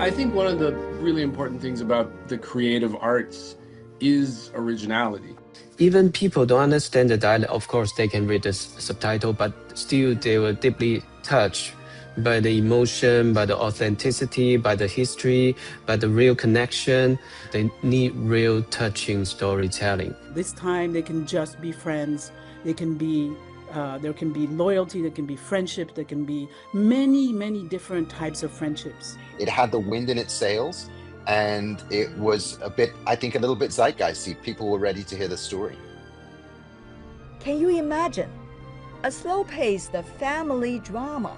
I think one of the really important things about the creative arts is originality. Even people don't understand the dialect, of course, they can read the subtitle, but still they were deeply touched by the emotion, by the authenticity, by the history, by the real connection. They need real touching storytelling. This time they can just be friends. They can be, there can be loyalty, there can be friendship, there can be many, many different types of friendships. It had the wind in its sails, and it was a bit, I think, a little bit zeitgeisty. People were ready to hear the story. Can you imagine? A slow-paced family drama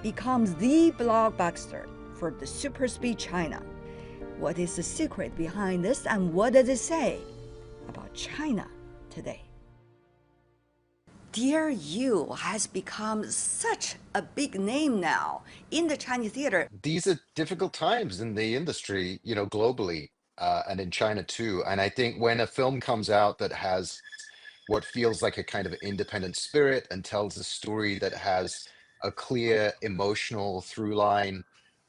becomes the blockbuster for the super speed China. What is the secret behind this, and what does it say about China today? Dear You has become such a big name now in the Chinese theater. These are difficult times in the industry, globally, and in China too. And I think when a film comes out that has what feels like a kind of independent spirit and tells a story that has a clear emotional through line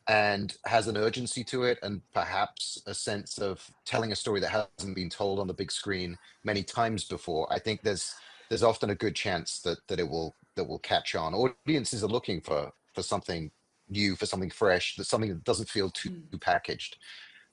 and has an urgency to it, and perhaps a sense of telling a story that hasn't been told on the big screen many times before, I think there's often a good chance that it will catch on. Audiences are looking for something new, for something fresh, something that doesn't feel too packaged,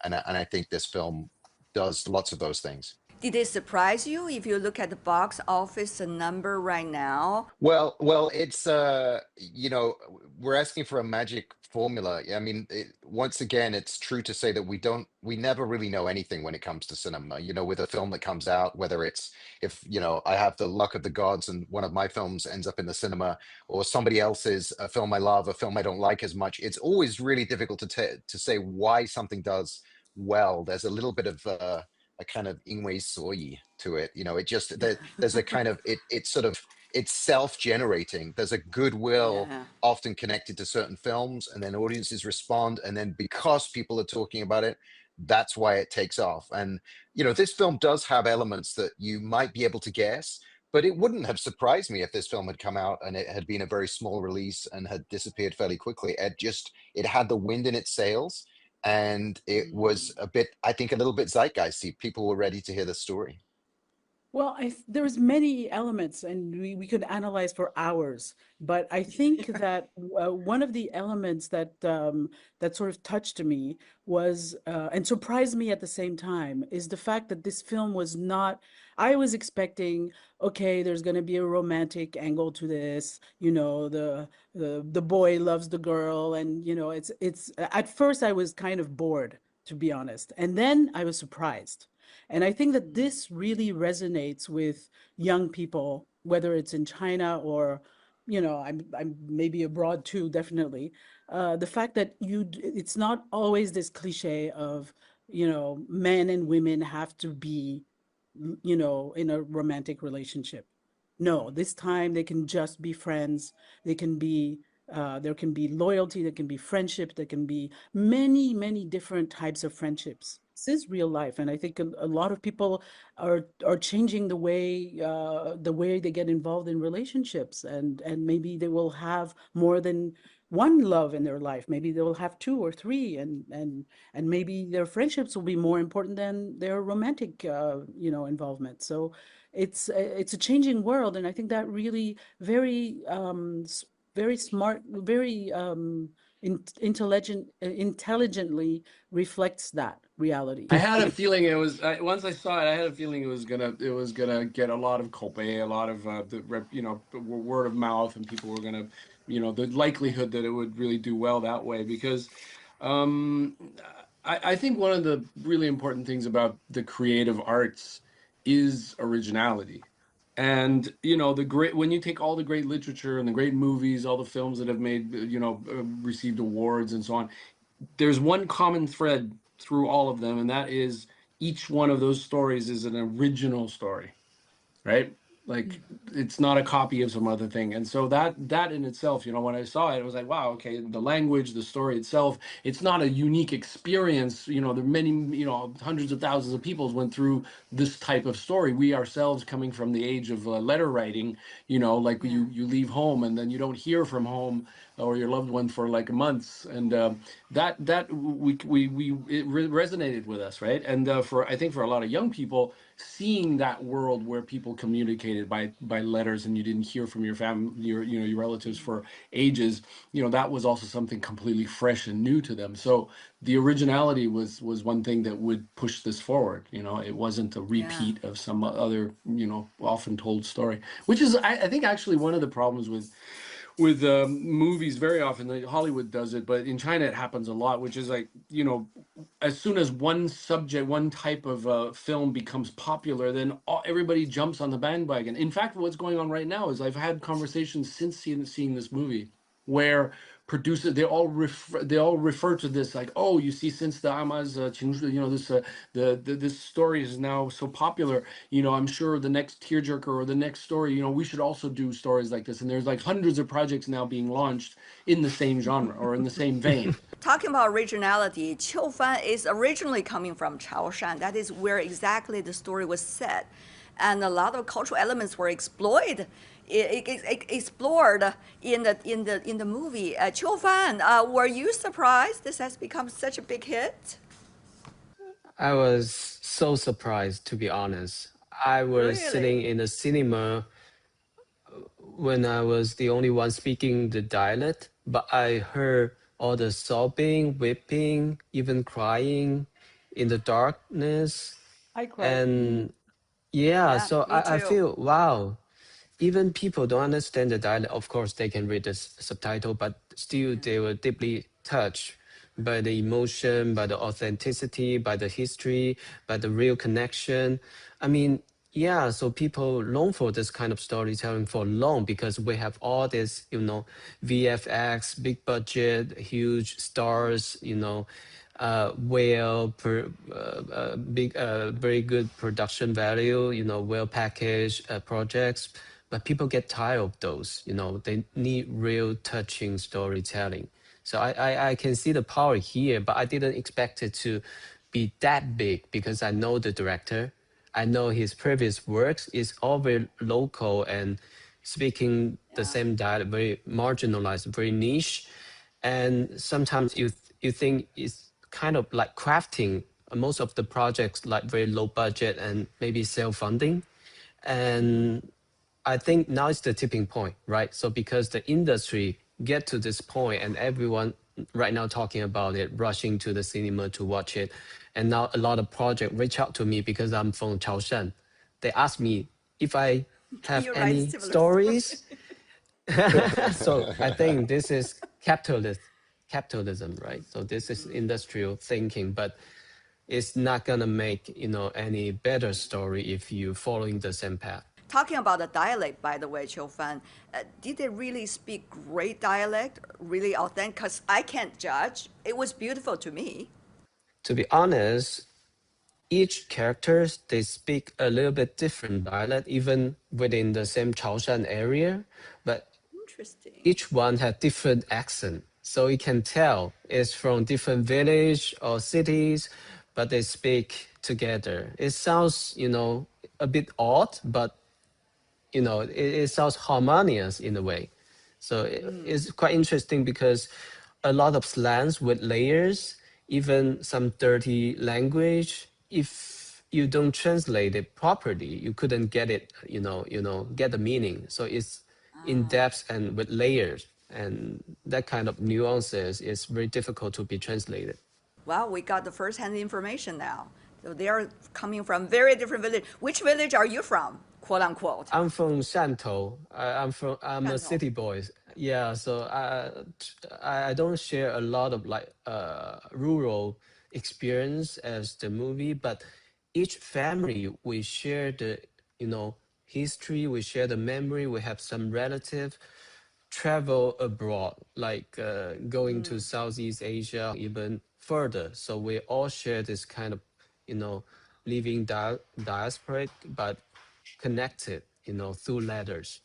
and I think this film does lots of those things. Did it surprise you if you look at the box office number right now? Well, it's we're asking for a magic formula. I mean, once again, it's true to say that we never really know anything when it comes to cinema. With a film that comes out, whether it's if I have the luck of the gods and one of my films ends up in the cinema, or somebody else's a film I love, a film I don't like as much, it's always really difficult to say why something does well. There's a little bit of a kind of 因为所以 to it. There's a kind of it's self-generating. There's a goodwill often connected to certain films, and then audiences respond, and then because people are talking about it, that's why it takes off. And this film does have elements that you might be able to guess, but it wouldn't have surprised me if this film had come out and it had been a very small release and had disappeared fairly quickly. It had the wind in its sails, and it was a bit, I think, a little bit zeitgeisty. People were ready to hear the story. Well, there's many elements, and we could analyze for hours. But I think that one of the elements that that sort of touched me was and surprised me at the same time is the fact that this film was not. I was expecting, okay, there's going to be a romantic angle to this. The boy loves the girl, and it's. At first, I was kind of bored, to be honest, and then I was surprised. And I think that this really resonates with young people, whether it's in China or, I'm maybe abroad too, definitely. The fact that it's not always this cliche of, men and women have to be, in a romantic relationship. No, this time they can just be friends. They can be, there can be loyalty, there can be friendship, there can be many, many different types of friendships. This is real life, and I think a lot of people are changing the way they get involved in relationships, and maybe they will have more than one love in their life. Maybe they will have two or three, and maybe their friendships will be more important than their romantic involvement. So it's a changing world, and I think that really very smart, very intelligently reflects that reality. I had a feeling once I saw it, I had a feeling it was gonna get a lot of copay, a lot of word of mouth, and people were gonna, the likelihood that it would really do well that way, because I think one of the really important things about the creative arts is originality. And when you take all the great literature and the great movies, all the films that have made received awards and so on, there's one common thread through all of them, and that is each one of those stories is an original story, right? Like it's not a copy of some other thing. And so that in itself, when I saw it, it was like, wow, okay, the language, the story itself, it's not a unique experience. There are many, hundreds of thousands of people went through this type of story. We ourselves, coming from the age of letter writing, like Yeah. you leave home and then you don't hear from home or your loved one for like months, and that we it resonated with us, right? And for I think for a lot of young people, seeing that world where people communicated by letters and you didn't hear from your family, your relatives for ages, that was also something completely fresh and new to them. So the originality was one thing that would push this forward. It wasn't a Yeah. repeat of some other often told story, which is I think actually one of the problems with movies. Very often like Hollywood does it, but in China it happens a lot, which is like, as soon as one subject, one type of film becomes popular, then everybody jumps on the bandwagon. In fact, what's going on right now is I've had conversations since seeing this movie where producers, they all refer to this like, oh, you see, since the Ama's this this story is now so popular, I'm sure the next tearjerker or the next story, we should also do stories like this. And there's like hundreds of projects now being launched in the same genre or in the same vein. Talking about originality, Fan is originally coming from Chaoshan. That is where exactly the story was set. And a lot of cultural elements were explored in the movie. Fan, were you surprised this has become such a big hit? I was so surprised, to be honest. I was sitting Really? in the cinema when I was the only one speaking the dialect, but I heard all the sobbing, weeping, even crying in the darkness. I cried. And yeah, Yeah, so me I too. feel, wow, even people don't understand the dialect. Of course, they can read the subtitle, but still they were deeply touched by the emotion, by the authenticity, by the history, by the real connection. I mean, yeah, so people long for this kind of storytelling for long because we have all this, VFX, big budget, huge stars, big, very good production value, well packaged projects. But people get tired of those, they need real touching storytelling. So I can see the power here, but I didn't expect it to be that big because I know the director. I know his previous works is all very local and speaking the Yeah. same dialect, very marginalized, very niche. And sometimes you think it's kind of like crafting most of the projects like very low budget and maybe self-funding. And I think now is the tipping point, right? So because the industry get to this point and everyone right now talking about it, rushing to the cinema to watch it. And now a lot of project reach out to me because I'm from Chaoshan. They ask me if I Can have you write a any similar story? stories. So I think this is capitalism, right? So this is industrial thinking, but it's not gonna make any better story if you following the same path. Talking about the dialect, by the way, Fan, did they really speak great dialect, really authentic? Because I can't judge. It was beautiful to me. To be honest, each characters they speak a little bit different dialect, even within the same Chaoshan area, but Interesting. each one had different accent. So you can tell it's from different village or cities, but they speak together. It sounds, a bit odd, but it sounds harmonious in a way. So it's quite interesting because a lot of slangs with layers, even some dirty language. If you don't translate it properly, you couldn't get it. Get the meaning. So it's in Ah. depth and with layers, and that kind of nuances is very difficult to be translated. Well, we got the first-hand information now. So they are coming from very different village. Which village are you from, quote unquote? I'm from Shantou. I'm a Shantou. city boy. Yeah, so I don't share a lot of like rural experience as the movie, but each family we share the history, we share the memory, we have some relative travel abroad, like going to Southeast Asia, even further. So we all share this kind of, you know, living diasporic, but connected, through letters.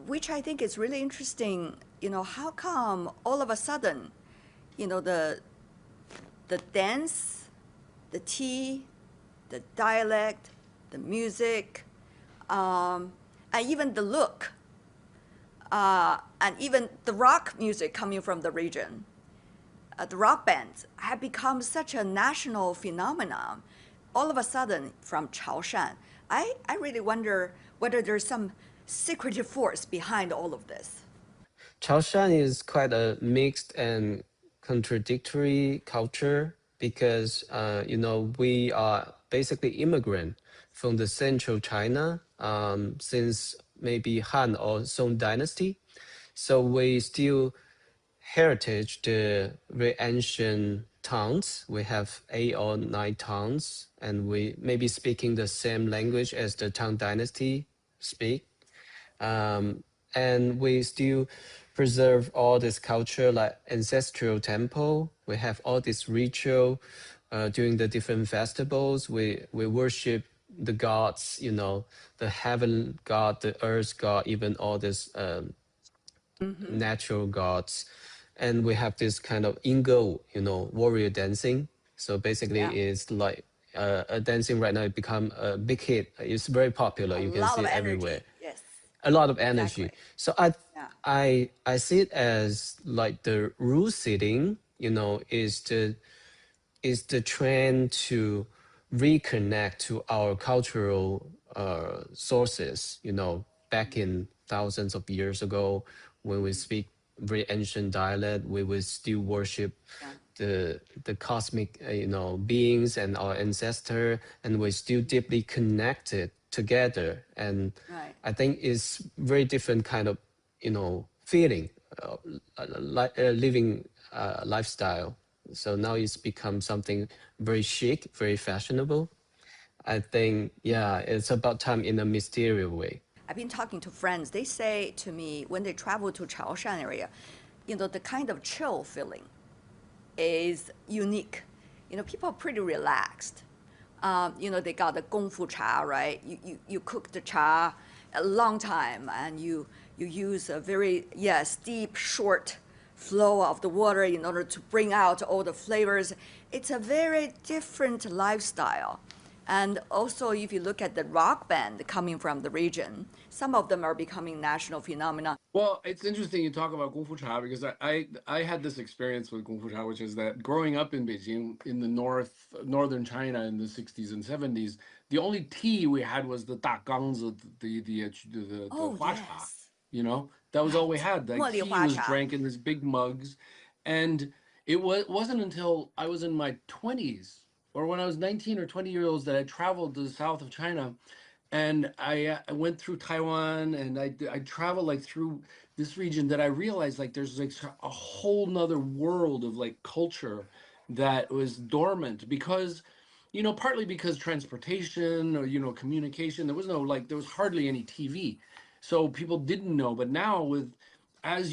Which I think is really interesting. How come all of a sudden, the dance, the tea, the dialect, the music, and even the look, and even the rock music coming from the region, the rock bands have become such a national phenomenon. All of a sudden, from Chaoshan, I really wonder whether there's some secretive force behind all of this. Chaoshan is quite a mixed and contradictory culture because we are basically immigrant from the central China since maybe Han or Song dynasty. So we still heritage the very ancient towns. We have 8 or 9 towns, and we maybe speaking the same language as the Tang dynasty speak. um, and we still preserve all this culture like ancestral temple. We have all this ritual during the different festivals. We worship the gods, the heaven god, the earth god, even all this natural gods. And we have this kind of ingo, warrior dancing. So basically Yeah, it's like a dancing right now, it become a big hit. It's very popular, a you can lot see of it everywhere. energy. Yes, A lot of exactly. energy. So I Yeah. I I see it as like the rule setting, is the trend to reconnect to our cultural sources. Back in thousands of years ago, when we speak very ancient dialect, we would still worship Yeah. the cosmic beings and our ancestor, and we're still deeply connected together. And Right. I think it's very different kind of feeling, like living lifestyle. So now it's become something very chic, very fashionable. I think, yeah, it's about time in a mysterious way. I've been talking to friends. They say to me when they travel to Chaoshan area, the kind of chill feeling is unique. People are pretty relaxed. They got the gong fu cha, right? You cook the cha a long time, and you use a very steep, short flow of the water in order to bring out all the flavors. It's a very different lifestyle. And also, if you look at the rock band coming from the region, some of them are becoming national phenomena. Well, it's interesting you talk about Kung Fu Cha because I had this experience with Kung Fu Cha, which is that growing up in Beijing, in the northern China in the 60s and 70s, the only tea we had was the da gangs, the Oh, hua cha. yes. That was all we Right. had. Like 茉莉 tea 花 was 茶. drank in these big mugs, and wasn't until I was in my 20s or when I was 19 or 20 years old that I traveled to the south of China, and I went through Taiwan, and I traveled like through this region, that I realized like there's like a whole nother world of like culture that was dormant because partly because transportation or communication, there was hardly any TV, so people didn't know. But now, with as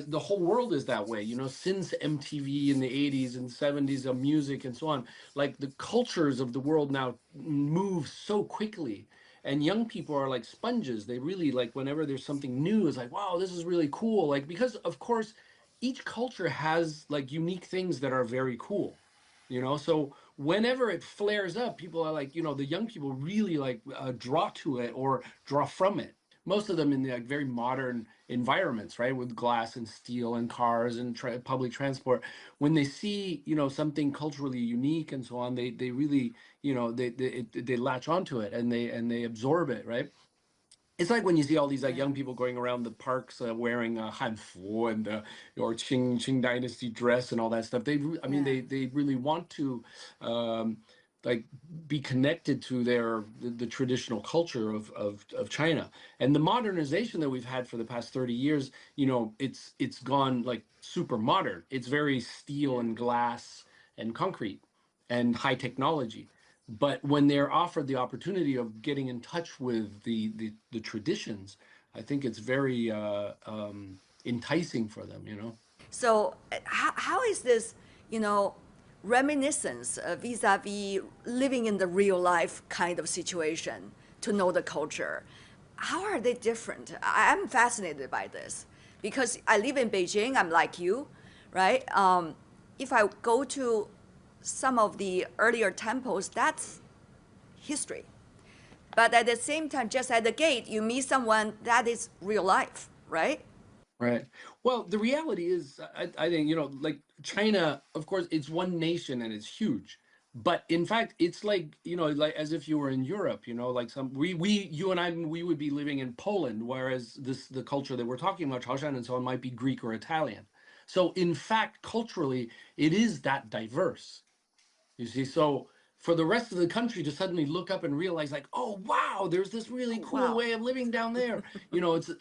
the whole world is that way, since MTV in the 80s and 70s of music and so on, like the cultures of the world now move so quickly, and young people are like sponges. They really like whenever there's something new, is like, wow, this is really cool, like because of course each culture has like unique things that are very cool. So whenever it flares up, people are like, the young people really like draw to it or draw from it. Most of them in the like very modern environments, right, with glass and steel and cars and public transport. When they see, something culturally unique and so on, they really, they latch onto it, and they absorb it, right? It's like when you see all these like Right. young people going around the parks wearing hanfu and or Qing Dynasty dress and all that stuff. I mean, Yeah. they really want to um, like be connected to the traditional culture of China. And the modernization that we've had for the past 30 years, it's gone like super modern. It's very steel Yeah. and glass and concrete and high technology. But when they're offered the opportunity of getting in touch with the traditions, I think it's very enticing for them. So, how is this, reminiscence vis-a-vis living in the real life kind of situation to know the culture? how are they different? I'm fascinated by this because I live in Beijing. I'm like you, right? If I go to some of the earlier temples, that's history. But at the same time, just at the gate, you meet someone that is real life, right? Right. Well, the reality is, I think, like China, of course, it's one nation and it's huge. But in fact, it's like, like as if you were in Europe, like you and I, we would be living in Poland, whereas the culture that we're talking about, Chaoshan and so on, might be Greek or Italian. So in fact, culturally, it is that diverse. You see, so for the rest of the country to suddenly look up and realize, like, oh wow, there's this really Oh, cool wow. way of living down there.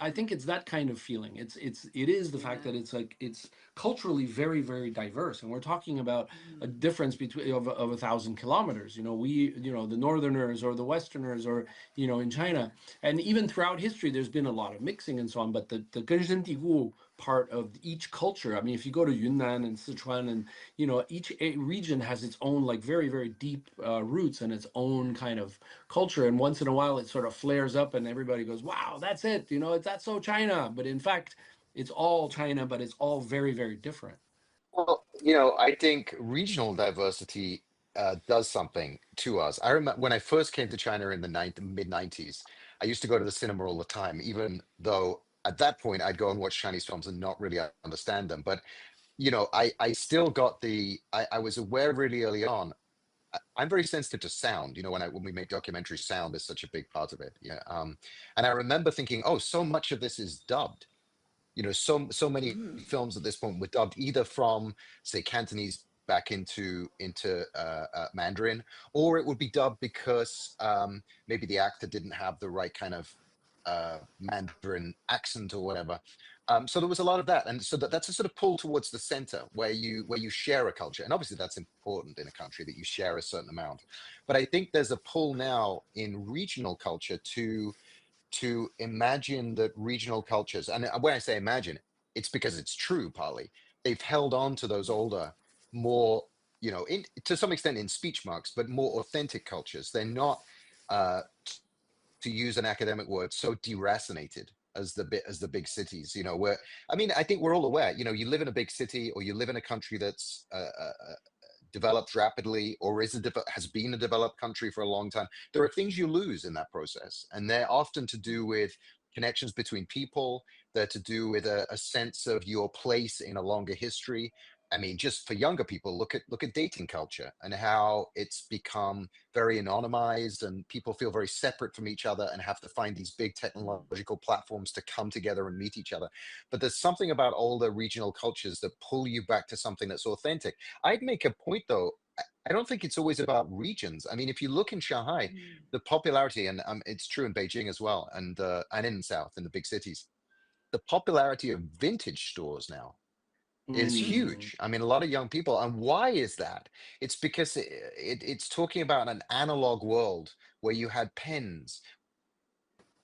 I think it's that kind of feeling. It is the fact Yeah. that it's culturally very, very diverse, and we're talking about a Mm. difference between of 1,000 kilometers. The Northerners or the Westerners, or in Yeah. China, and even throughout history, there's been a lot of mixing and so on. But the Genshen part of each culture. I mean, if you go to Yunnan and Sichuan, and each region has its own, like, very, very deep roots and its own kind of culture, and once in a while it sort of flares up and everybody goes, wow, that's it, that's so China. But in fact, it's all China, but it's all very, very different. Well, I think regional diversity does something to us. I remember when I first came to China in the mid 90s, I used to go to the cinema all the time, even though at that point I'd go and watch Chinese films and not really understand them. But, I still got I was aware really early on. I'm very sensitive to sound. When we make documentaries, sound is such a big part of it. Yeah. And I remember thinking, oh, so much of this is dubbed. So many Mm. films at this point were dubbed either from, say, Cantonese back into Mandarin, or it would be dubbed because maybe the actor didn't have the right kind of Mandarin accent or whatever. So there was a lot of that, and so that's a sort of pull towards the center where you share a culture, and obviously that's important in a country that you share a certain amount. But I think there's a pull now in regional culture to imagine that regional cultures, and when I say imagine, it's because it's true, partly. They've held on to those older, more, to some extent in speech marks, but more authentic cultures. They're not, uh, to use an academic word, so deracinated as the big cities. Where I mean, I think we're all aware. You live in a big city, or you live in a country that's develops rapidly, or has been a developed country for a long time, there are things you lose in that process, and they're often to do with connections between people. They're to do with a sense of your place in a longer history. I mean, just for younger people, look at dating culture and how it's become very anonymized, and people feel very separate from each other and have to find these big technological platforms to come together and meet each other. But there's something about older regional cultures that pull you back to something that's authentic. I'd make a point though. I don't think it's always about regions. I mean, if you look in Shanghai, Mm. the popularity, and it's true in Beijing as well, and in the south, in the big cities, the popularity of vintage stores now is Mm. huge. I mean, a lot of young people. And why is that? It's because it's talking about an analog world where you had pens,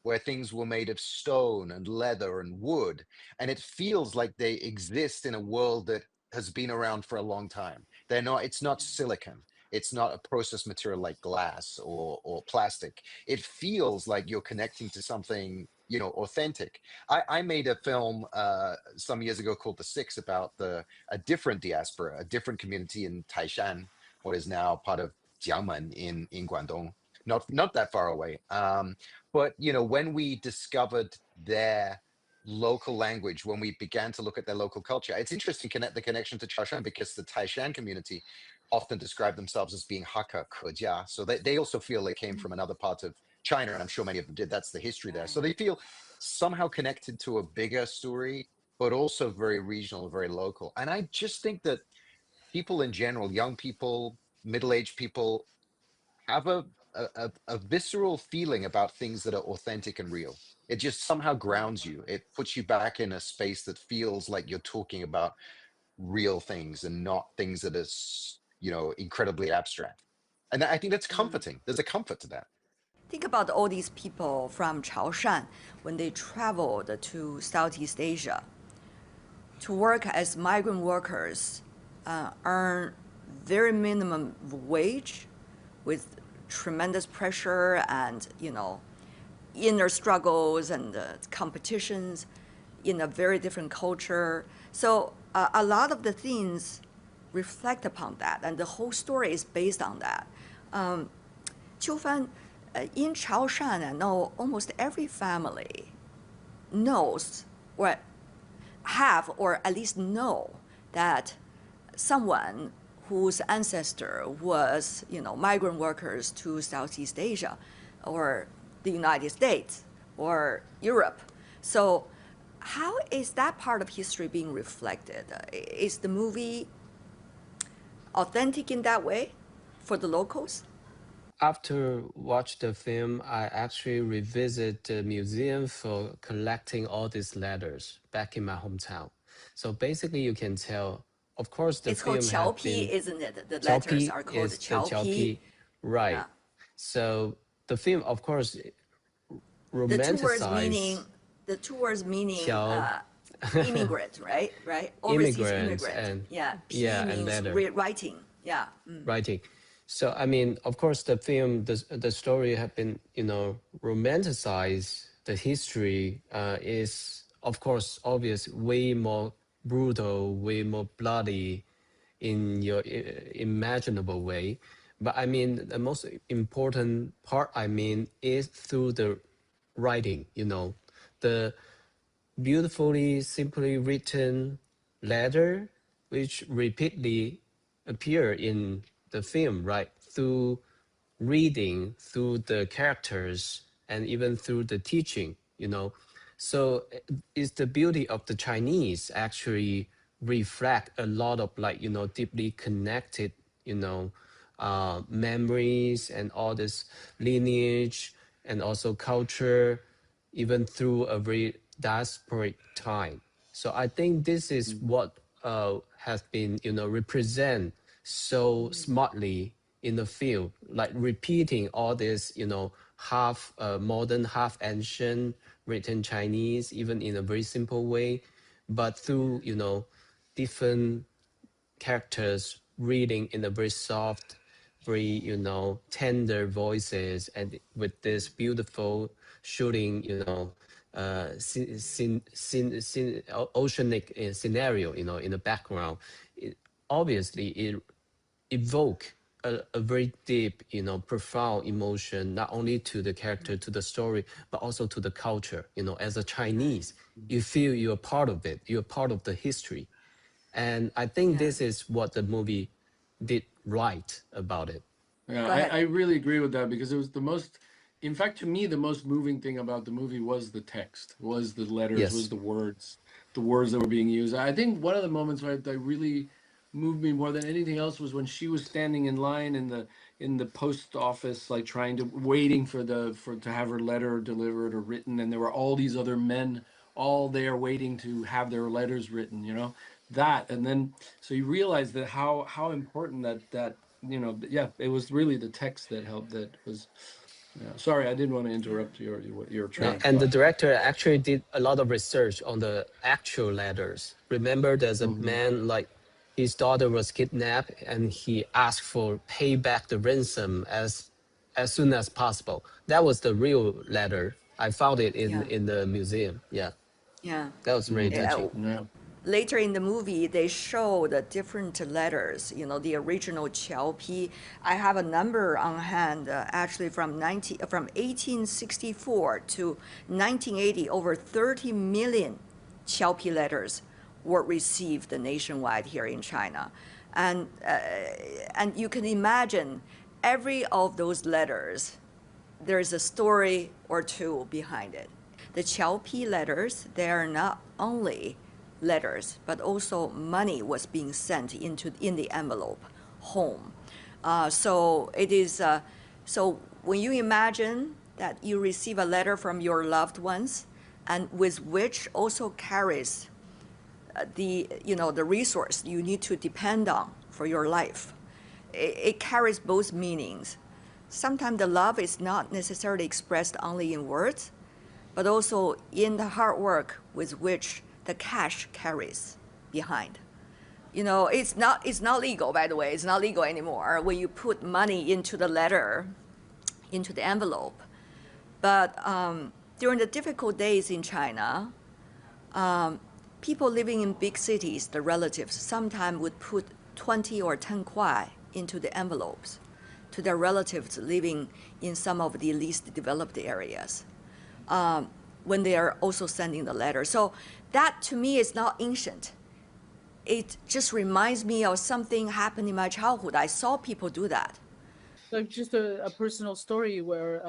where things were made of stone and leather and wood. And it feels like they exist in a world that has been around for a long time. It's not silicon. It's not a processed material like glass or plastic. It feels like you're connecting to something, authentic. I made a film some years ago called The Six about a different diaspora, a different community in Taishan, what is now part of Jiangmen in Guangdong, not that far away. But when we discovered their local language, when we began to look at their local culture, it's interesting connect the connection to Chaoshan, because the Taishan community often describe themselves as being Hakka Kejia. So they also feel they came from another part of China, and I'm sure many of them did. That's the history there. So they feel somehow connected to a bigger story, but also very regional, very local. And I just think that people in general, young people, middle-aged people, have a visceral feeling about things that are authentic and real. It just somehow grounds you. It puts you back in a space that feels like you're talking about real things and not things that are, incredibly abstract. And I think that's Mm. comforting. There's a comfort to that. Think about all these people from Chaoshan when they traveled to Southeast Asia to work as migrant workers, earn very minimum wage with tremendous pressure and inner struggles and competitions in a very different culture. So a lot of the themes reflect upon that, and the whole story is based on that. Qiufan, in Chaoshan, I know almost every family knows or have or at least know that someone whose ancestor was, migrant workers to Southeast Asia or the United States or Europe. So how is that part of history being reflected? Is the movie authentic in that way for the locals? After watch the film, I actually revisit the museum for collecting all these letters back in my hometown. So basically, you can tell. Of course, the It's called film have qiaopi, been isn't it? The letters qiaopi are called is the qiaopi. qiaopi, right? Yeah. So the film, of course, The two words meaning, romanticize the two words meaning qiao immigrant, right? Right? Overseas immigrants immigrant. and Yeah. P yeah, and means letter writing. Yeah. writing. So I mean, of course, the film, the story have been, romanticize the history. Is of course obvious, way more brutal, way more bloody, in your imaginable way. But I mean, the most important part, I mean, is through the writing. The beautifully, simply written letter, which repeatedly appear in the film, right? Through reading, through the characters, and even through the teaching. So it's the beauty of the Chinese actually reflect a lot of, like, deeply connected, you know, memories and all this lineage and also culture, even through a very diasporic time. So I think this is what has been, represent so smartly in the field, like repeating all this, half modern, half ancient written Chinese, even in a very simple way, but through, different characters reading in a very soft, very, tender voices, and with this beautiful shooting, oceanic scenario, in the background. Obviously, it evoke a very deep, profound emotion, not only to the character, to the story, but also to the culture. As a Chinese, you feel you're part of it, you're part of the history. And I think Yeah. this is what the movie did right about it. Yeah, Go ahead. I really agree with that because it was the most, in fact, to me, the most moving thing about the movie was the text, was the letters, was Yes. the words that were being used. I think one of the moments that really moved me more than anything else was when she was standing in line in the post office, like trying to waiting for to have her letter delivered or written, and there were all these other men all there waiting to have their letters written. That, and then so you realize that how important that yeah, it was really the text that helped. That was, yeah. Sorry, I didn't want to Yeah. interrupt your Go train No, of ahead. and the thought. director actually did a lot of research on the actual letters. Remember, there's a Hmm. man, like, his daughter was kidnapped, and he asked for pay back the ransom as soon as possible. That was the real letter. I found it in Yeah. in the museum. Yeah, Yeah. that was very touching. Yeah. Later in the movie, they show the different letters, the original qiaopi. I have a number on hand, actually from 1864 to 1980, over 30 million qiaopi letters were received nationwide here in China. And you can imagine every of those letters, there's a story or two behind it. The qiaopi letters, they are not only letters, but also money was being sent in the envelope home. So it is. So when you imagine that you receive a letter from your loved ones, and with which also carries the resource you need to depend on for your life, it carries both meanings. Sometimes the love is not necessarily expressed only in words, but also in the hard work with which the cash carries behind. It's not legal, by the way. It's not legal anymore when you put money into the letter, into the envelope. But during the difficult days in China, people living in big cities, the relatives, sometimes would put 20 or 10 kuai into the envelopes to their relatives living in some of the least developed areas when they are also sending the letter. So that to me is not ancient. It just reminds me of something happened in my childhood. I saw people do that. Like just a personal story where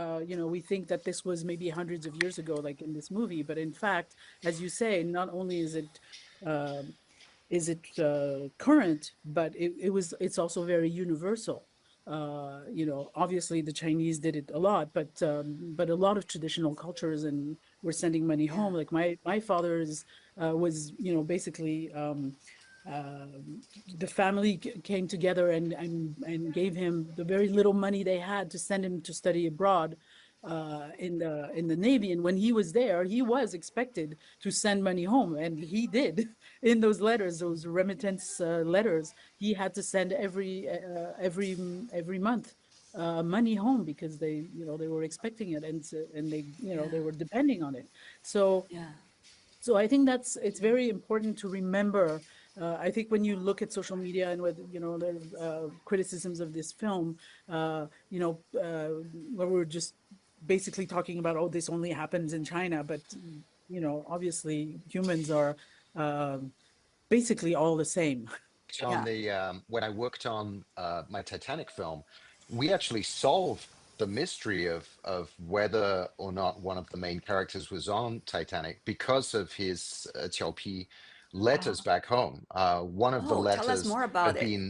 we think that this was maybe hundreds of years ago, like in this movie, but in fact, as you say, not only um, is it current, but it's also very universal. Obviously the Chinese did it a lot, but a lot of traditional cultures and were sending money Yeah. home. Like my father's was basically. The family came together and gave him the very little money they had to send him to study abroad in the Navy. And when he was there, he was expected to send money home, and he did. In those letters, those remittance letters, he had to send every month money home because they were expecting it, and they Yeah. were depending on it. So Yeah. so I think it's very important to remember. I think when you look at social media and with the criticisms of this film, where we're just basically talking about, oh, this only happens in China, but obviously humans are basically all the same. On Yeah. the when I worked on my Titanic film, we actually solved the mystery of whether or not one of the main characters was on Titanic because of his qiaopi letters back home. One of the Oh, tell us letters more about had it. been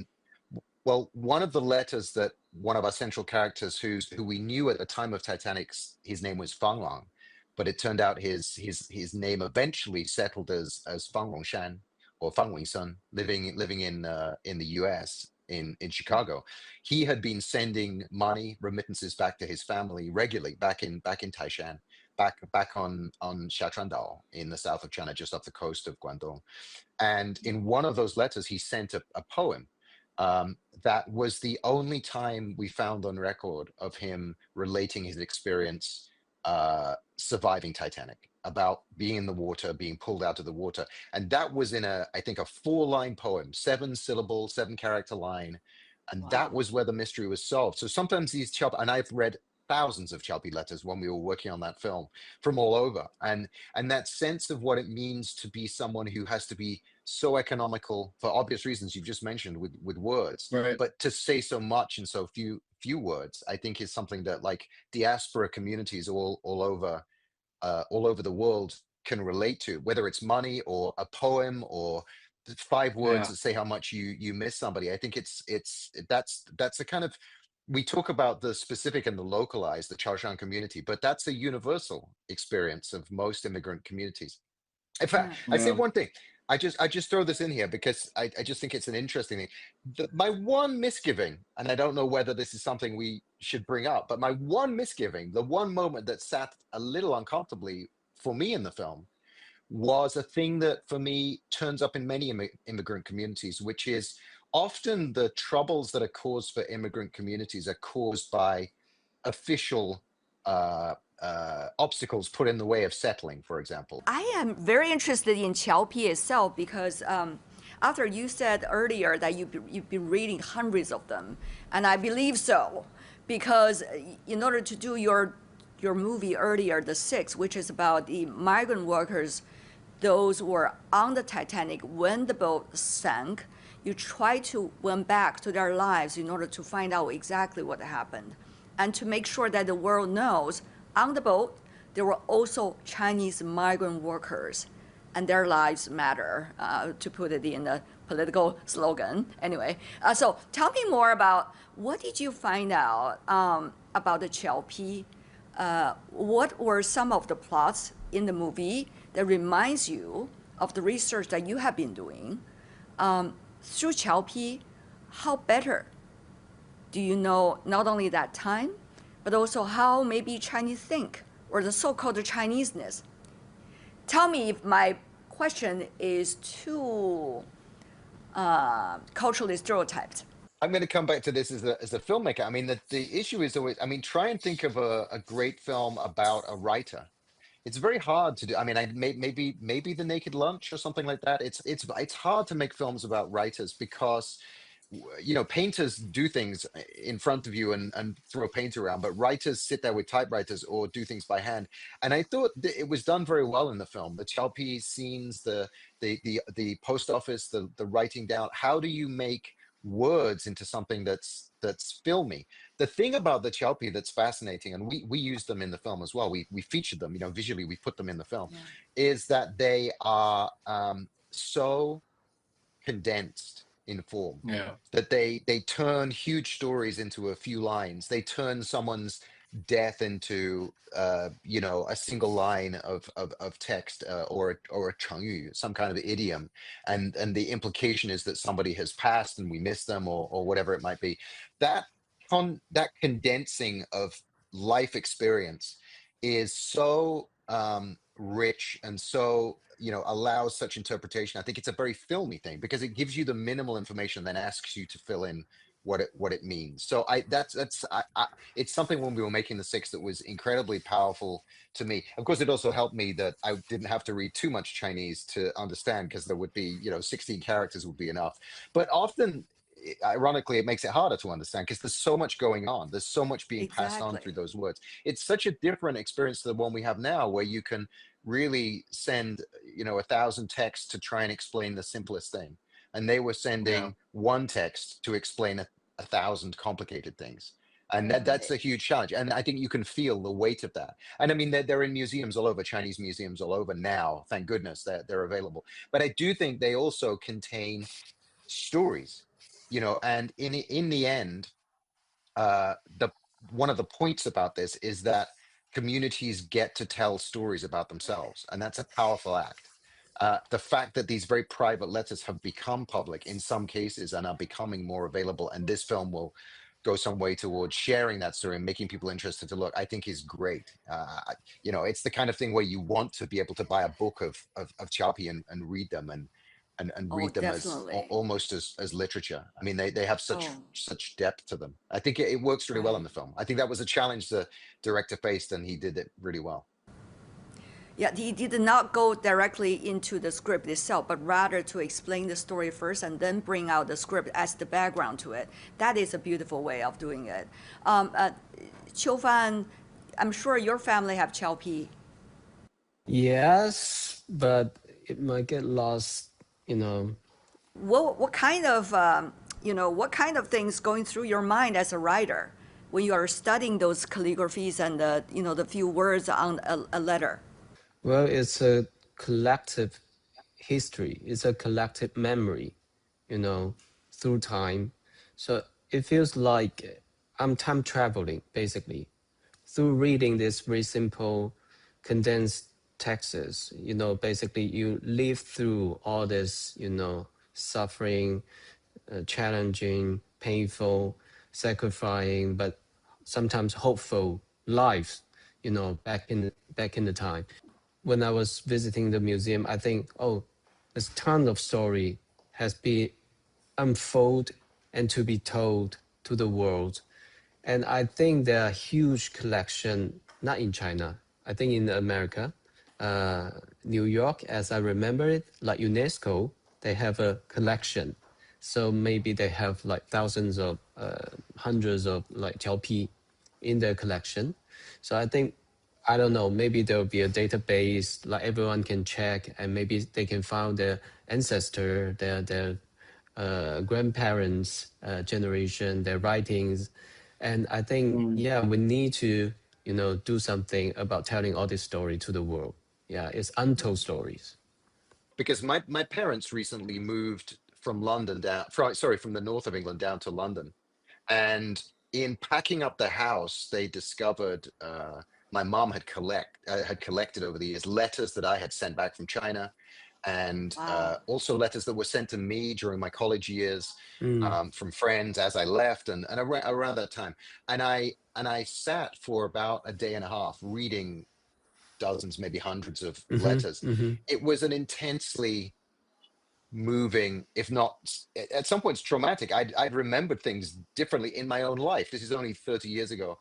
well, one of the letters that one of our central characters, who we knew at the time of Titanic's, his name was Fang Long, but it turned out his name eventually settled as Fang Longshan or Fang Wingsun, living in the U.S. in Chicago. He had been sending money remittances back to his family regularly back in Taishan, back on Xiachuandao in the south of China, just off the coast of Guangdong. And in one of those letters, he sent a poem. That was the only time we found on record of him relating his experience surviving Titanic, about being in the water, being pulled out of the water. And that was in I think, a 4-line poem, 7 syllable, 7-character line. And that Wow. was where the mystery was solved. So sometimes these Chelp, and I've read thousands of Chelpy letters when we were working on that film from all over. And that sense of what it means to be someone who has to be so economical for obvious reasons you've just mentioned with words, Right. but to say so much in so few words, I think is something that, like, diaspora communities all over the world can relate to, whether it's money or a poem or 5 words Yeah. that say how much you miss somebody. I think that's a kind of, we talk about the specific and the localized, the Chaoshan community, but that's a universal experience of most immigrant communities. In fact, Yeah. I say Yeah. one thing. I just throw this in here because I just think it's an interesting thing. My one misgiving, and I don't know whether this is something we should bring up, but my one misgiving, the one moment that sat a little uncomfortably for me in the film, was a thing that for me turns up in many immigrant communities, which is often the troubles that are caused for immigrant communities are caused by official obstacles put in the way of settling, for example. I am very interested in qiaopi itself because after you said earlier that you've been reading hundreds of them, and I believe so, because in order to do your movie earlier, The Six, which is about the migrant workers, those who were on the Titanic when the boat sank, you try to went back to their lives in order to find out exactly what happened, and to make sure that the world knows on the boat there were also Chinese migrant workers, and their lives matter, to put it in a political slogan. Anyway, so tell me more about what did you find out about the qiaopi? What were some of the plots in the movie that reminds you of the research that you have been doing? Through qiaopi, how better do you know not only that time, but also how maybe Chinese think, or the so-called Chineseness? Tell me if my question is too culturally stereotyped. I'm going to come back to this as a filmmaker. I mean, the issue is always, I mean, try and think of a great film about a writer. It's very hard to do. I mean, maybe The Naked Lunch or something like that. It's hard to make films about writers because you know, painters do things in front of you and throw paint around, but writers sit there with typewriters or do things by hand. And I thought it was done very well in the film. The qiaopi scenes, the post office, the writing down. How do you make words into something that's filmy? The thing about the qiaopi that's fascinating, and we use them in the film as well. We featured them, you know, visually. We put them in the film, Yeah. is that they are so condensed in form Yeah. that they turn huge stories into a few lines. They turn someone's death into you know, a single line of text, or a chengyu, some kind of idiom, and the implication is that somebody has passed and we miss them, or whatever it might be. That that condensing of life experience is so rich and so, you know, allows such interpretation. I think it's a very filmy thing because it gives you the minimal information, then asks you to fill in what it means. So it's something when we were making the six that was incredibly powerful to me. Of course, it also helped me that I didn't have to read too much Chinese to understand, because there would be, you know, 16 characters would be enough. But often, ironically, it makes it harder to understand because there's so much going on. There's so much being passed on through Exactly. those words. It's such a different experience to the one we have now, where you can really send, you know, 1,000 texts to try and explain the simplest thing, and they were Yeah. sending one text to explain 1,000 complicated things. And Mm. that's a huge challenge, and I think you can feel the weight of that. And I mean, they're in museums all over, Chinese museums all over now, thank goodness that they're available. But I do think they also contain stories, you know. And in the end, the one of the points about this is that communities get to tell stories about themselves, and that's a powerful act. The fact that these very private letters have become public in some cases and are becoming more available, and this film will go some way towards sharing that story and making people interested to look, I think is great. You know, it's the kind of thing where you want to be able to buy a book of Chapi and read them, and Oh, read them as definitely. almost as literature. I mean, they have Oh, such depth to them. I think it works really well in right. the film. I think that was a challenge the director faced, and he did it really well. Yeah, he did not go directly into the script itself, but rather to explain the story first and then bring out the script as the background to it. That is a beautiful way of doing it. Um, uh, Qiu Fan, I'm sure your family have Qiaopi. Yes, but it might get lost, you know. What kind of what kind of things going through your mind as a writer when you are studying those calligraphies and the few words on a letter? Well, it's a collective history, it's a collective memory, you know, through time. So it feels like I'm time traveling, basically, through reading this very simple, condensed texts. You know, basically, you live through all this, you know, suffering, challenging, painful, sacrificing, but sometimes hopeful lives, you know, back in the time. When I was visiting the museum, I think, oh, there's ton of story has been unfold and to be told to the world. And I think there are huge collection, not in China, I think in America, New York, as I remember it, like UNESCO, they have a collection. So maybe they have like thousands of, hundreds of like Qiaopi in their collection. So I think, I don't know, maybe there will be a database like everyone can check, and maybe they can find their ancestor, their grandparents' generation, their writings. And I think, Mm. yeah, we need to, you know, do something about telling all this story to the world. Yeah, it's untold stories. Because my parents recently moved from London down, from the north of England down to London. And in packing up the house, they discovered my mom had collected over the years letters that I had sent back from China, and Wow. also letters that were sent to me during my college years, Mm. from friends as I left, and around that time. And I sat for about a day and a half reading dozens, maybe hundreds of Mm-hmm, letters. mm-hmm. It was an intensely moving, if not at some points traumatic. I'd remembered things differently in my own life. This is only 30 years ago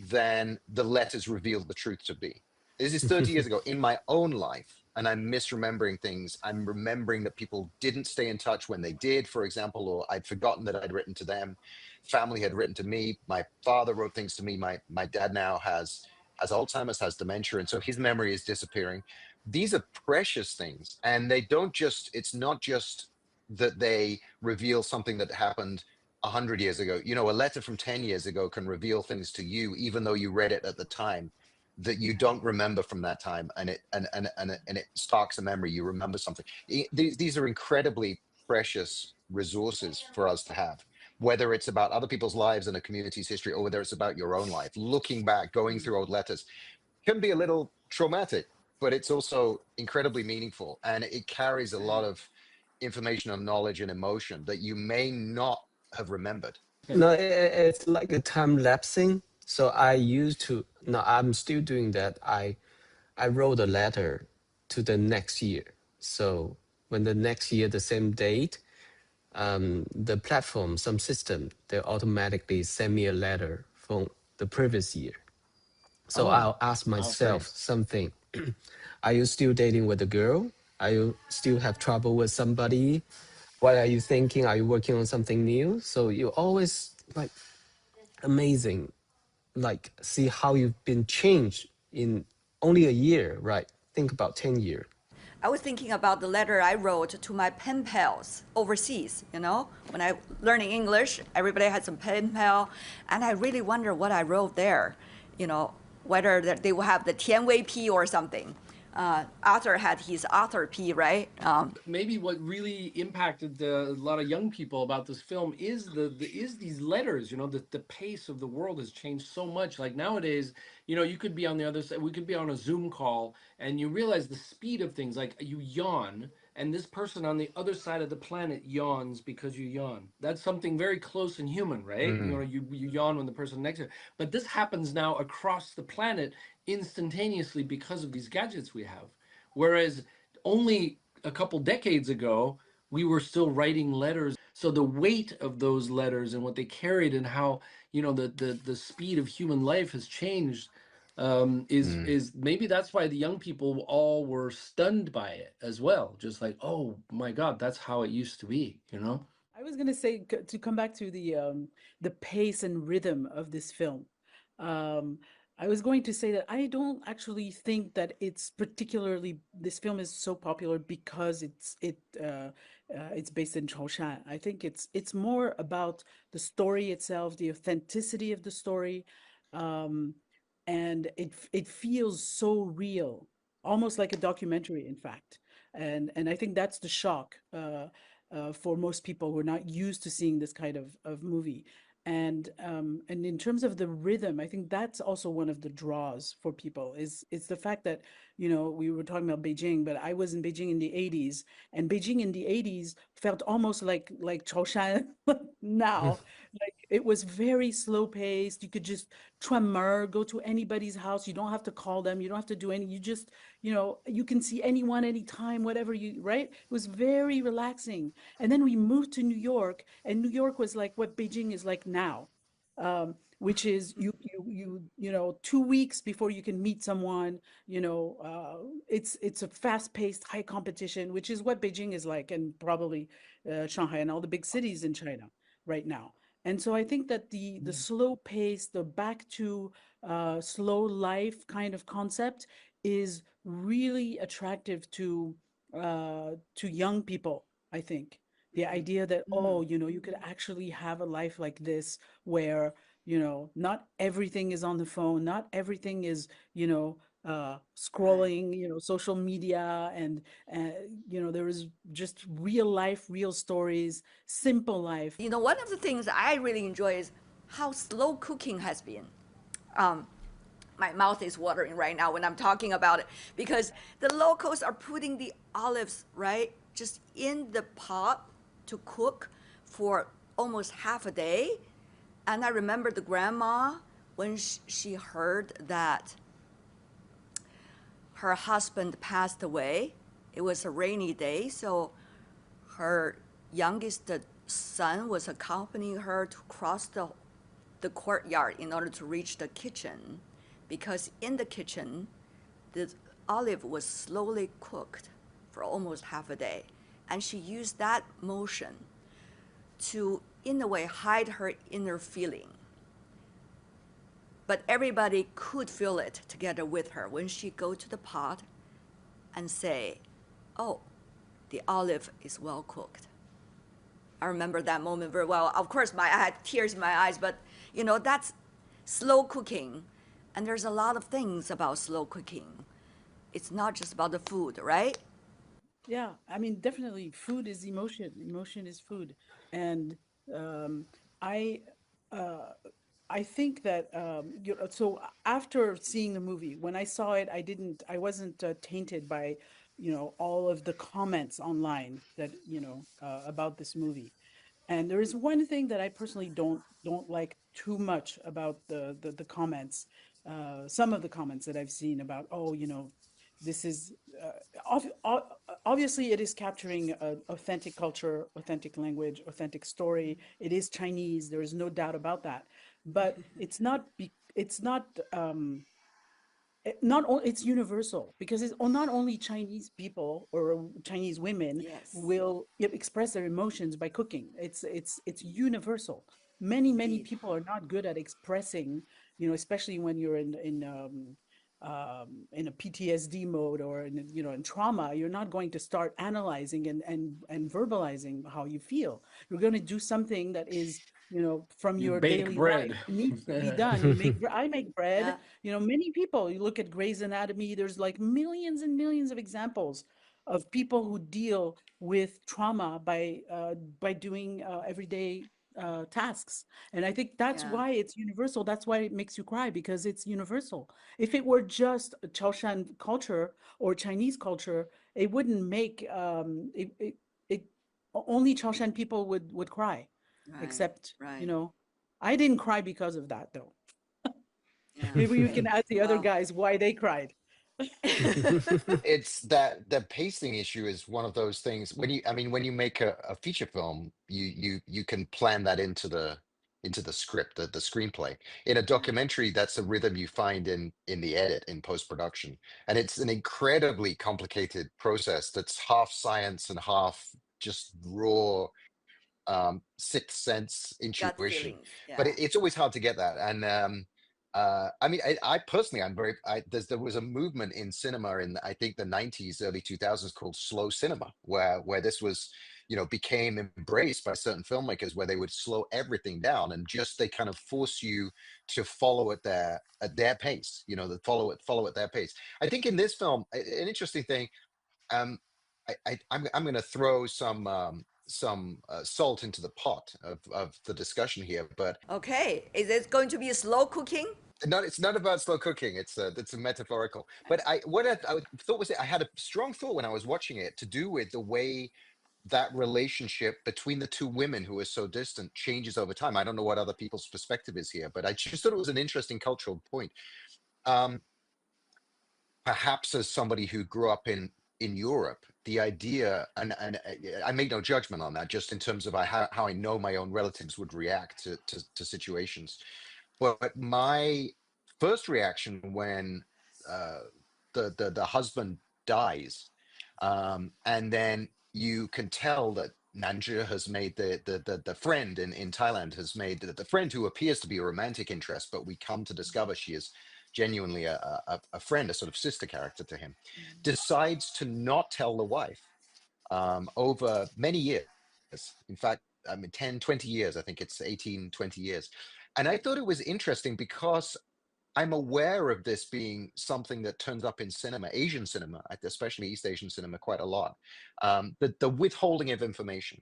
than the letters revealed the truth to be. This is 30 years ago in my own life, and I'm misremembering things. I'm remembering that people didn't stay in touch when they did, for example, or I'd forgotten that I'd written to them. Family had written to me. My father wrote things to me. My dad now has Alzheimer's, has dementia, and so his memory is disappearing. These are precious things, and they don't just, it's not just that they reveal something that happened 100 years ago. You know, a letter from 10 years ago can reveal things to you even though you read it at the time that you don't remember from that time, and it sparks a memory. You remember something. These are incredibly precious resources for us to have, whether it's about other people's lives and a community's history, or whether it's about your own life. Looking back, going through old letters can be a little traumatic, but it's also incredibly meaningful, and it carries a lot of information and knowledge and emotion that you may not have remembered. No, it's like a time lapsing. So I used to, no, I'm still doing that. I wrote a letter to the next year. So when the next year, the same date, the platform, some system, they automatically send me a letter from the previous year. So Oh, I'll ask wow, myself thanks. something. Are you still dating with a girl? Are you still have trouble with somebody? What are you thinking? Are you working on something new? So you always like amazing, like see how you've been changed in only a year, right? Think about 10 years. I was thinking about the letter I wrote to my pen pals overseas. You know, when I learning English, everybody had some pen pal, and I really wonder what I wrote there. You know, whether they will have the Tianwei P or something. Arthur had his Arthur P, right? Maybe what really impacted a lot of young people about this film is is these letters. You know, the pace of the world has changed so much. Like nowadays, you know, you could be on the other side, we could be on a Zoom call, and you realize the speed of things. Like you yawn, and this person on the other side of the planet yawns because you yawn. That's something very close and human, right? You know, Mm, you yawn when the person next to you. But this happens now across the planet instantaneously because of these gadgets we have. Whereas only a couple decades ago, we were still writing letters. So the weight of those letters and what they carried and how, you know, the speed of human life has changed, mm. is maybe that's why the young people all were stunned by it as well. Just like, oh my God, that's how it used to be, you know? I was gonna say to come back to the pace and rhythm of this film. Um, I was going to say that I don't actually think that it's particularly this film is so popular because it's based in Chaoshan. I think it's more about the story itself, the authenticity of the story, um, and it feels so real, almost like a documentary, in fact. And I think that's the shock. For most people who are not used to seeing this kind of movie. And in terms of the rhythm, I think that's also one of the draws for people is it's the fact that, you know, we were talking about Beijing, but I was in Beijing in the 80s, and Beijing in the 80s felt almost like Chaoshan now. Like it was very slow paced. You could just go to anybody's house. You don't have to call them. You don't have to do any. You just, you know, you can see anyone anytime, whatever you, right? It was very relaxing. And then we moved to New York, and New York was like what Beijing is like now, which is you know 2 weeks before you can meet someone. You know, it's a fast paced, high competition, which is what Beijing is like, and probably Shanghai and all the big cities in China right now. And so I think that the slow pace, the back to slow life kind of concept is really attractive to young people, I think. The idea that, oh, you know, you could actually have a life like this where, you know, not everything is on the phone, not everything is, you know, scrolling, you know, social media, and you know, there is just real life, real stories, simple life. You know, one of the things I really enjoy is how slow cooking has been. Um, my mouth is watering right now when I'm talking about it because the locals are putting the olives, right, just in the pot to cook for almost half a day. And I remember the grandma when she heard that her husband passed away. It was a rainy day, so her youngest son was accompanying her to cross the courtyard in order to reach the kitchen, because in the kitchen, the olive was slowly cooked for almost half a day. And she used that motion to, in a way, hide her inner feeling. But everybody could feel it together with her when she go to the pot and say, oh, the olive is well cooked. I remember that moment very well. Of course, I had tears in my eyes, but that's slow cooking. And there's a lot of things about slow cooking. It's not just about the food, right? Yeah, I mean, definitely food is emotion. Emotion is food. And um, I uh, I think that so after seeing the movie, when I saw it, I wasn't tainted by, all of the comments online that, about this movie. And there is one thing that I personally don't like too much about the comments. Some of the comments that I've seen about, oh, this is obviously it is capturing authentic culture, authentic language, authentic story. It is Chinese. There is no doubt about that. But it's not not only it's universal because it's not only Chinese people or Chinese women Yes, will express their emotions by cooking. It's universal. Many indeed. people are not good at expressing, especially when you're in a PTSD mode or in trauma. You're not going to start analyzing and verbalizing how you feel. You're going to do something that is, from You your bake daily life. bread. It needs to be done. I make bread. Yeah, Many people, you look at Grey's Anatomy, there's like millions and millions of examples of people who deal with trauma by doing everyday tasks. And I think that's yeah, why it's universal. That's why it makes you cry, because it's universal. If it were just a Chaoshan culture or Chinese culture, it wouldn't make it only Chaoshan people would cry, right, except, right. I didn't cry because of that though. Yeah. Maybe we can ask the other Well, guys why they cried. It's that the pacing issue is one of those things when when you make a feature film, you can plan that into the script, the screenplay. In a yeah, documentary, that's a rhythm you find in the edit, in post-production. And it's an incredibly complicated process that's half science and half just raw sixth sense gut intuition. feelings. But Yeah. it's always hard to get that. And I personally, there was a movement in cinema in I think the 90s, early 2000s called slow cinema, where this was, became embraced by certain filmmakers, where they would slow everything down and just they kind of force you to follow at their pace, the follow at their pace. I think in this film, an interesting thing, um, I'm going to throw some salt into the pot of the discussion here, but Okay. Is it going to be a slow cooking? it's not about slow cooking. It's a metaphorical. But I thought was I had a strong thought when I was watching it to do with the way that relationship between the two women who are so distant changes over time. I don't know what other people's perspective is here, but I just thought it was an interesting cultural point. Um, Perhaps as somebody who grew up in Europe, the idea, and I make no judgment on that, just in terms of how I know my own relatives would react to situations. But my first reaction when uh, the husband dies, and then you can tell that Nanja has made the friend in Thailand has made the friend who appears to be a romantic interest, but we come to discover she is genuinely a friend, a sort of sister character to him, decides to not tell the wife over many years. In fact, 10, 20 years, I think it's 18, 20 years. And I thought it was interesting because I'm aware of this being something that turns up in cinema, Asian cinema, especially East Asian cinema, quite a lot. The withholding of information,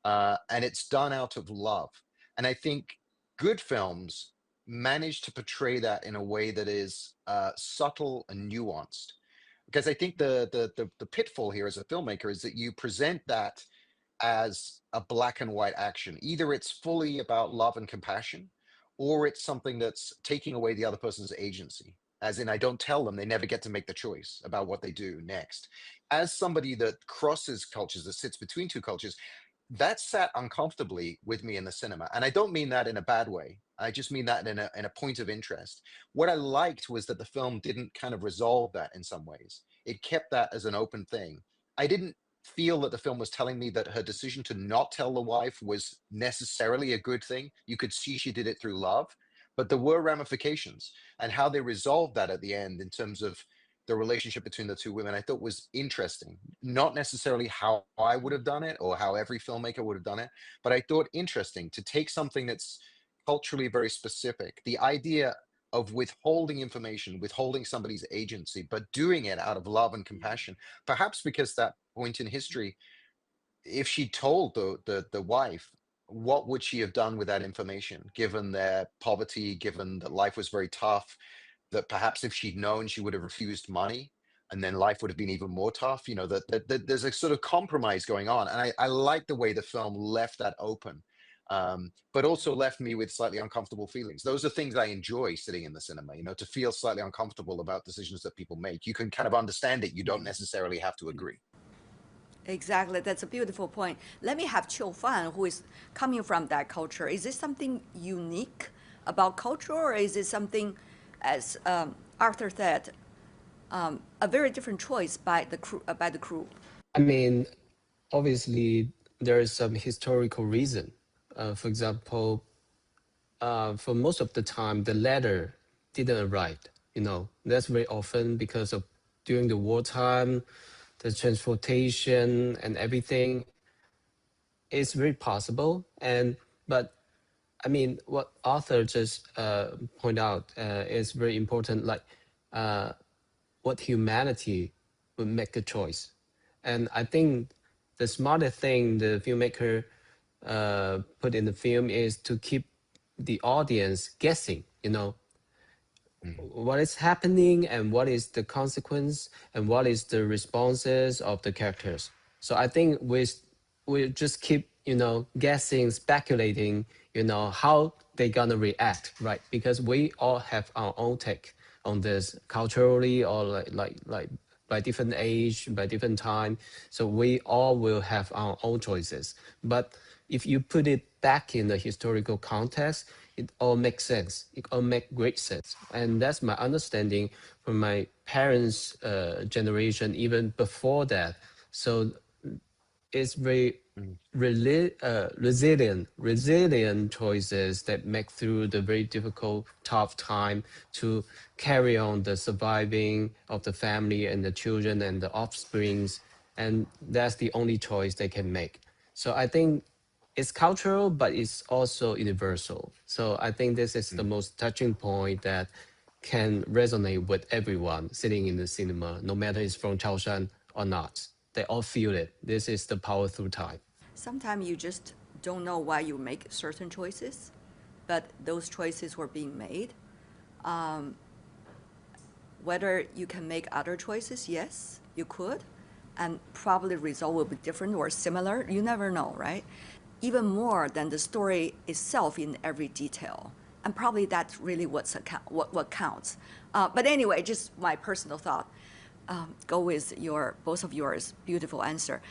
and it's done out of love. And I think good films manage to portray that in a way that is subtle and nuanced. Because I think the pitfall here as a filmmaker is that you present that as a black and white action. Either it's fully about love and compassion, or it's something that's taking away the other person's agency. As in, I don't tell them, they never get to make the choice about what they do next. as somebody that crosses cultures, that sits between two cultures, that sat uncomfortably with me in the cinema. And I don't mean that in a bad way. I just mean that in a point of interest. What I liked was that the film didn't kind of resolve that in some ways. It kept that as an open thing. I didn't feel that the film was telling me that her decision to not tell the wife was necessarily a good thing. You could see she did it through love, but there were ramifications, and how they resolved that at the end in terms of the relationship between the two women, I thought was interesting. Not necessarily how I would have done it or how every filmmaker would have done it, but I thought interesting to take something that's culturally very specific. The idea of withholding information, withholding somebody's agency, but doing it out of love and compassion, perhaps because that point in history, if she told the wife, what would she have done with that information, given their poverty, given that life was very tough, that perhaps if she'd known, she would have refused money, and then life would have been even more tough. You know, that there's a sort of compromise going on. And I like the way the film left that open, but also left me with slightly uncomfortable feelings. Those are things I enjoy sitting in the cinema, you know, to feel slightly uncomfortable about decisions that people make. You can kind of understand it. You don't necessarily have to agree. Exactly, that's a beautiful point. Let me have Qiu Fan, who is coming from that culture. Is this something unique about culture, or is it something, as Arthur said, a very different choice by the crew? I mean, obviously, there is some historical reason. For example, for most of the time, the letter didn't arrive. You know, that's very often because of during the wartime, the transportation and everything is very possible. And but I mean, what Arthur just point out is very important. Like what humanity would make a choice, and I think the smarter thing the filmmaker put in the film is to keep the audience guessing. You know, Mhm. what is happening and what is the consequence and what is the responses of the characters. So I think we just keep, you know, guessing, speculating, you know, how they gonna react, right? Because we all have our own take on this culturally, or like by different age, by different time. So we all will have our own choices. But if you put it back in the historical context, it all makes sense. It all makes great sense. And that's my understanding from my parents' generation, even before that. So it's very Mhm. resilient choices that make through the very difficult, tough time to carry on the surviving of the family and the children and the offsprings, and that's the only choice they can make. So I think it's cultural, but it's also universal. So I think this is the Mhm. most touching point that can resonate with everyone sitting in the cinema, no matter it's from Chaoshan or not. They all feel it. This is the power through time. Sometimes you just don't know why you make certain choices, but those choices were being made. Um, Whether you can make other choices, yes, you could, and probably result will be different or similar. You never know, right? Even more than the story itself in every detail, and probably that's really what counts. But anyway, just my personal thought. Go with your both of yours beautiful answer.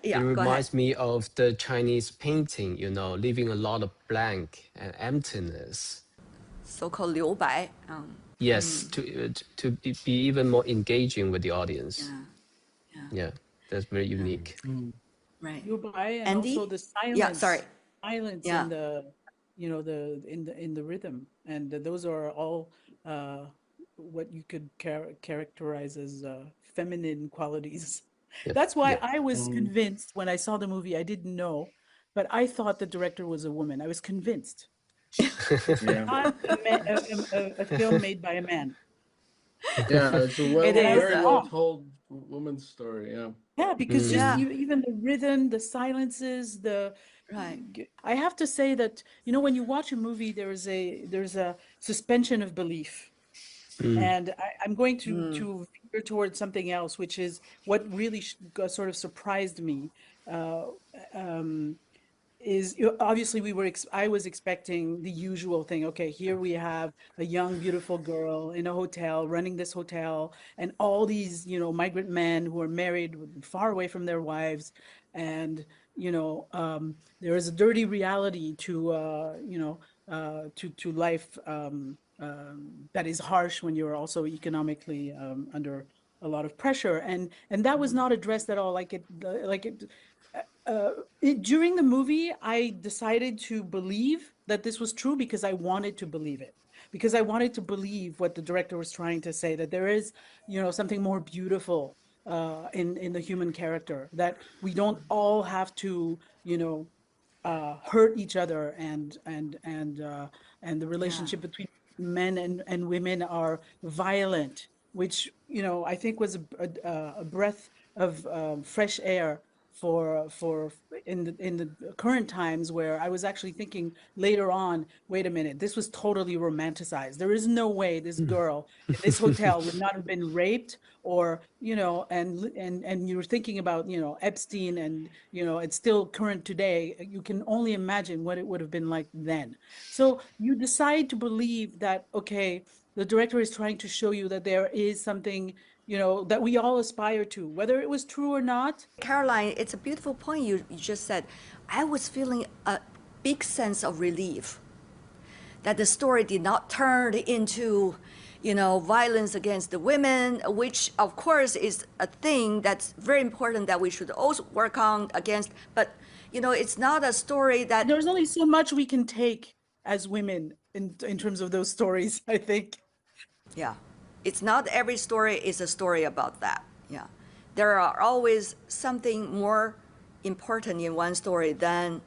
It Yeah, go ahead. reminds me of the Chinese painting, you know, leaving a lot of blank and emptiness. So-called 留白. Yes, to be even more engaging with the audience. Yeah, yeah, Yeah, that's very yeah. unique. Mm. Right. You buy, and also Andy? the Yeah, sorry. silence Yeah. in the, you know, in the rhythm, and those are all uh, what you could characterize as feminine qualities. Yep, That's why yep. I was Mm. convinced when I saw the movie. I didn't know, but I thought the director was a woman. I was convinced. This is Yeah. not a film made by a man, Yeah, it's a It and I was is. very well wrong. told woman's story. Yeah. Yeah, because just Yeah, Mm, even the rhythm, the silences, right. I have to say that, you know, when you watch a movie, there's a suspension of belief. mm, And I'm going Mm. to veer towards something else, which is what really sort of surprised me. Uh, um, obviously I was expecting the usual thing. Okay, here we have a young, beautiful girl in a hotel running this hotel, and all these, migrant men who are married far away from their wives, and there is a dirty reality to to life that is harsh when you're also economically under a lot of pressure, and that was not addressed at all. During the movie, I decided to believe that this was true because I wanted to believe it. Because I wanted to believe what the director was trying to say, that there is, something more beautiful in the human character, that we don't all have to, hurt each other, and the Yeah. relationship between men and women are violent, which I think was a breath of fresh air for in the current times, where I was actually thinking later on, wait a minute, this was totally romanticized. There is no way this girl in this hotel would not have been raped, or and you were thinking about Epstein, and it's still current today. You can only imagine what it would have been like then. So you decide to believe that, okay, the director is trying to show you that there is something that we all aspire to, whether it was true or not. Caroline, it's a beautiful point you just said. I was feeling a big sense of relief that the story did not turn into, violence against the women, which of course is a thing that's very important that we should also work on against. But, it's not a story that, There's only so much we can take as women in terms of those stories, I think. yeah, it's not every story is a story about that. Yeah. There are always something more important in one story than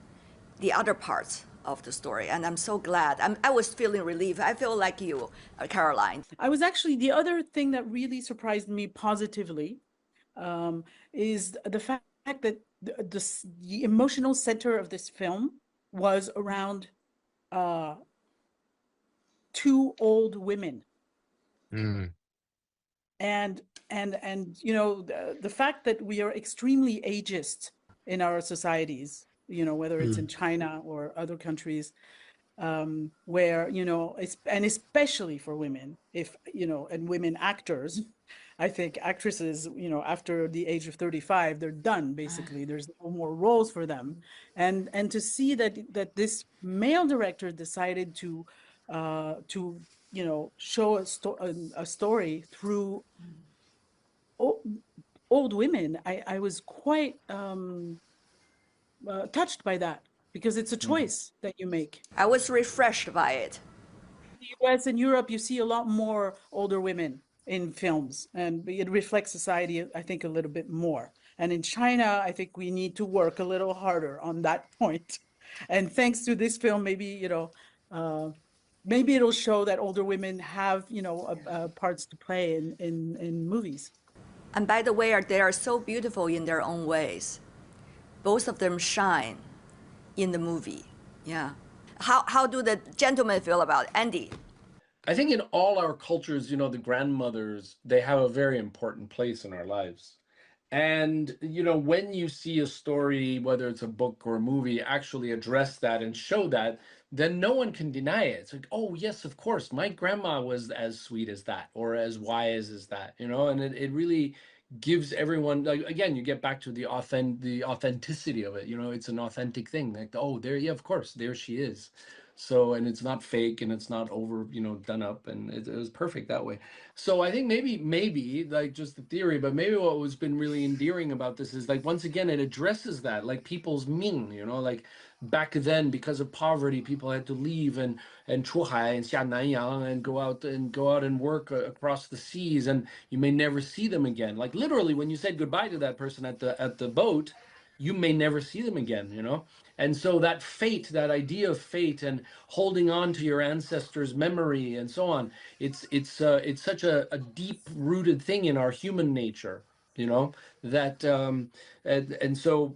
the other parts of the story. And I'm so glad. I was feeling relief. I feel like you, Caroline. I was actually, the other thing that really surprised me positively is the fact that the emotional center of this film was around uh, two old women. Mm. And the fact that we are extremely ageist in our societies, whether it's in China or other countries, where and especially for women, if and women actors, I think actresses, after the age of 35, they're done. Basically, there's no more roles for them, and to see that this male director decided to show a story through old women, I was quite touched by that, because it's a choice that you make. I was refreshed by it. The US and Europe, you see a lot more older women in films, and it reflects society, I think, a little bit more. And in China, I think we need to work a little harder on that point. And thanks to this film, maybe, maybe it'll show that older women have, parts to play in movies. And by the way, they are so beautiful in their own ways. Both of them shine in the movie. Yeah. How do the gentlemen feel about it? Andy? I think in all our cultures, the grandmothers, they have a very important place in our lives. And, when you see a story, whether it's a book or a movie, actually address that and show that, then no one can deny it. It's like, oh, yes, of course, my grandma was as sweet as that, or as wise as that, and it really gives everyone, like, again, you get back to the authenticity of it. It's an authentic thing. Like, oh, there, yeah, of course, there she is. So, and it's not fake, and it's not over, done up, and it was perfect that way. So I think maybe like, just the theory, but maybe what was been really endearing about this is, like, once again, it addresses that, like, people's ming, like back then, because of poverty, people had to leave and 出海 and 下南洋 and go out and work across the seas, and you may never see them again. Like, literally, when you said goodbye to that person at the boat, you may never see them again. And so that fate, that idea of fate, and holding on to your ancestors' memory and so on, it's such a deep rooted thing in our human nature, that and so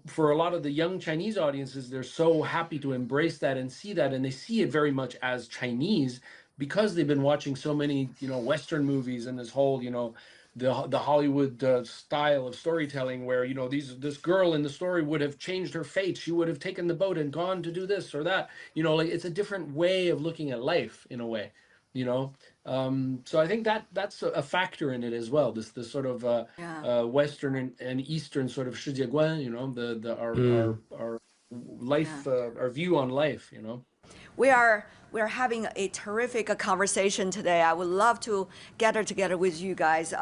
for a lot of the young Chinese audiences, they're so happy to embrace that and see that, and they see it very much as Chinese, because they've been watching so many Western movies, and this whole the Hollywood style of storytelling, where you know this girl in the story would have changed her fate. She would have taken the boat and gone to do this or that. You know, like it's a different way of looking at life in a way. You know, so I think that's a factor in it as well. This sort of Yeah. Western and Eastern sort of 世界观, you know, the Mm. our Yeah. life, our view on life, you know. We are having a terrific conversation today. I would love to gather together with you guys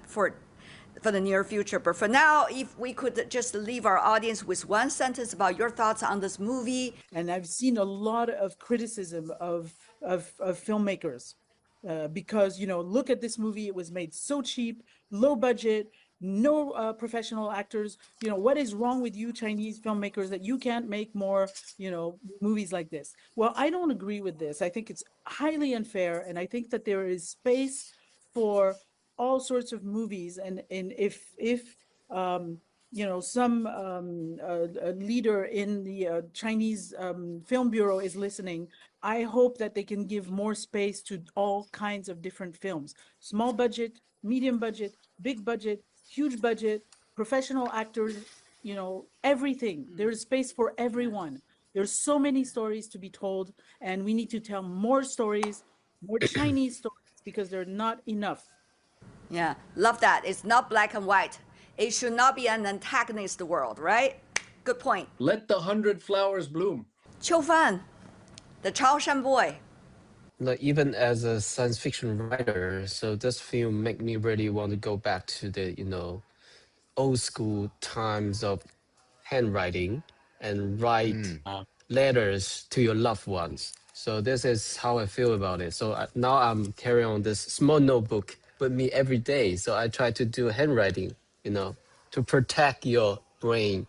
for the near future. But for now, if we could just leave our audience with one sentence about your thoughts on this movie. And I've seen a lot of criticism of filmmakers because, you know, look at this movie. It was made so cheap, low budget, no professional actors. You know, what is wrong with you Chinese filmmakers that you can't make more, you know, movies like this? Well, I don't agree with this. I think it's highly unfair. And I think that there is space for all sorts of movies. And if you know, some a leader in the Chinese Film Bureau is listening, I hope that they can give more space to all kinds of different films. Small budget, medium budget, big budget, huge budget, professional actors, you know, everything. There's space for everyone. There's so many stories to be told, and we need to tell more stories, more Chinese stories, because they're not enough. Yeah, love that. It's not black and white. It should not be an antagonist world, right? Good point. Let the 100 flowers bloom. Qiu Fan, the Chaoshan boy. Like even as a science fiction writer, so this film make me really want to go back to the, you know, old school times of handwriting and write Mm. letters to your loved ones. So this is how I feel about it. So now I'm carrying on this small notebook with me every day. So I try to do handwriting, you know, to protect your brain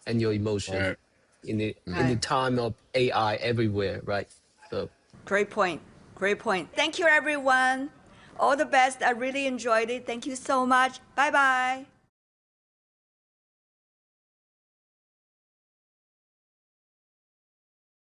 and your emotion Right. in the Right. time of AI everywhere, right? So Great point. Great point. Thank you, everyone. All the best. I really enjoyed it. Thank you so much. Bye bye.